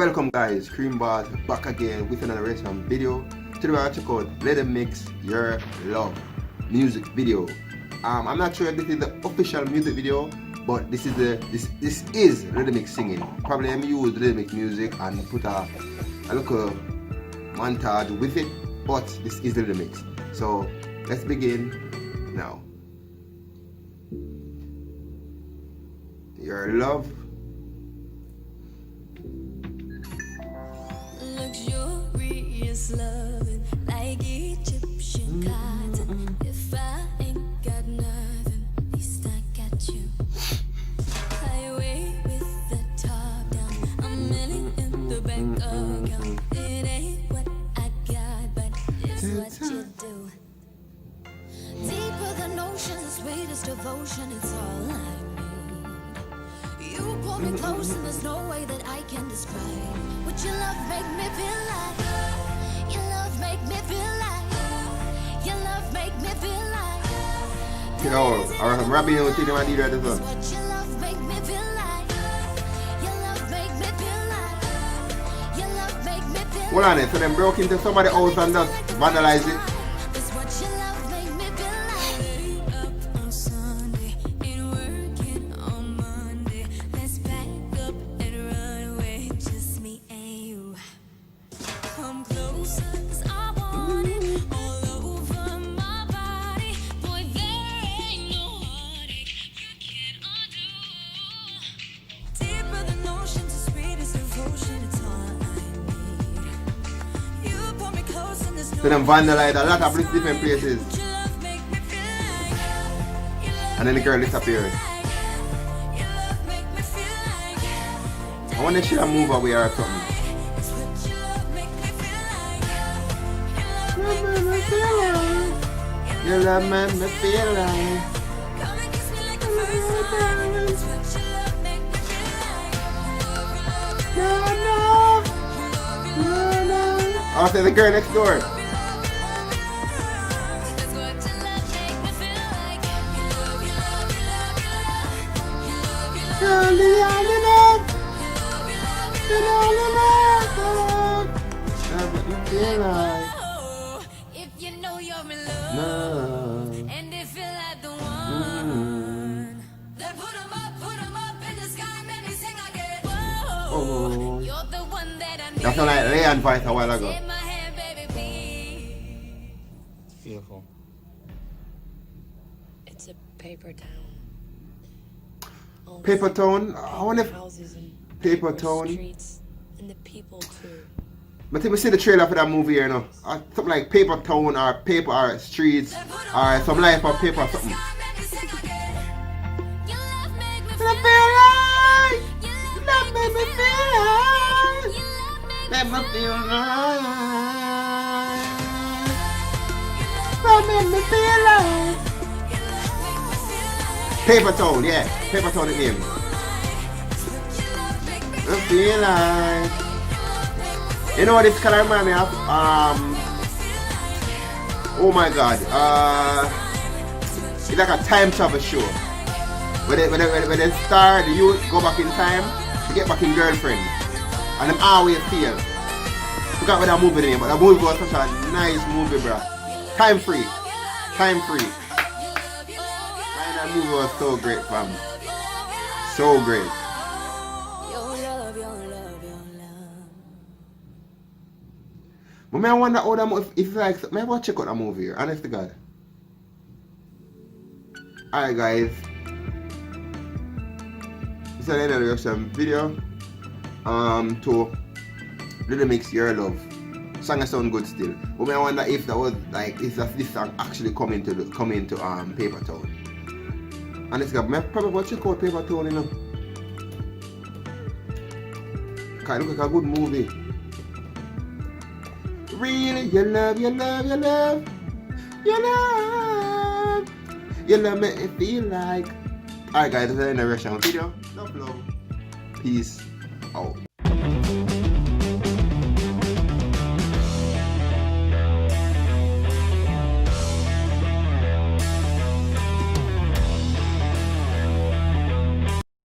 Welcome guys, Cream Bars back again with another reaction video. Today we're going to check out Let Them Mix Your Love music video. I'm not sure if this is the official music video, but this is Let Them Mix singing. Probably I'm use Let Them Mix music and put a little montage with it, but this is Let Them Mix. So let's begin now. Your love. Luxurious loving like Egyptian cotton. If I ain't got nothing, at least I got you. Highway with the top down, a million in the bank account. It ain't what I got, but it's what you do. Deeper than oceans, the sweetest devotion, it's all I need. You pull me close and there's no way that I can describe what your love make me feel like. Your love make me feel like. Your love make me feel like. You know, I'm rapping with you, my dear. What your love make me feel like. Your love make me feel like. Your love make me feel like. Hold on it, so them broke into somebody's house and just vandalize it. That's what your love make me feel like. Up on Sunday, ain't working on Monday. Let's pack up and run away, just me and you. Come closer, 'cause I want it all over my body. Boy, there ain't no heartache you can't undo. Deeper than oceans, the sweetest devotion, it's all I need. You pull me close and there's no So them vandalize a lot of different places. your love make me feel like. And then the girl disappears. Your love make me feel like. I wonder if she'll move away or something. That's what your love make me feel like. Your love made me feel like. Come and kiss me like the first time. That's what your love make me feel like. I'll say the girl next door. That's what your love make me feel like. Oh, if you know you're in love, and if you like the one, then put 'em up in the sky, make me sing again. Whoa, you're the one that I need. That sound like Leon voice a while ago. Take my hand, baby, please. Beautiful. It's a paper town. All Paper the Town. I wonder if houses and Paper paper Town. streets and the people too. But if we see the trailer for that movie here, you know, something like Paper Town or Paper or Streets or some life of paper or something. Make me sing again. Your love make me I feel feel like, Your love made me feel like, Your love make let me feel like, love made me feel like. Paper Town, yeah, Paper Town is the name. I feel like, you know what this color remind me of? Oh my god, it's like a time travel show. When they star, the youth go back in time to get back in girlfriend. And them always fail. Forgot what that movie name, but that movie was such a nice movie, bro. Time free. Time free. Man, that movie was so great, fam. So great. But I wonder how that movie, if like, I want to check out that movie here, honest to God. Alright guys. This is the end of the reaction video. To Let Them Mix Your Love. Song sound good still. But I wonder if that was like, if this song actually come into Paper Town. Honest to God, I probably want to check out Paper Town, you know. Kind of look like a good movie. Really, your love, your love, your love, your love, your love make me feel like. Alright guys, this is the end of the reaction video. Love, love. Peace out.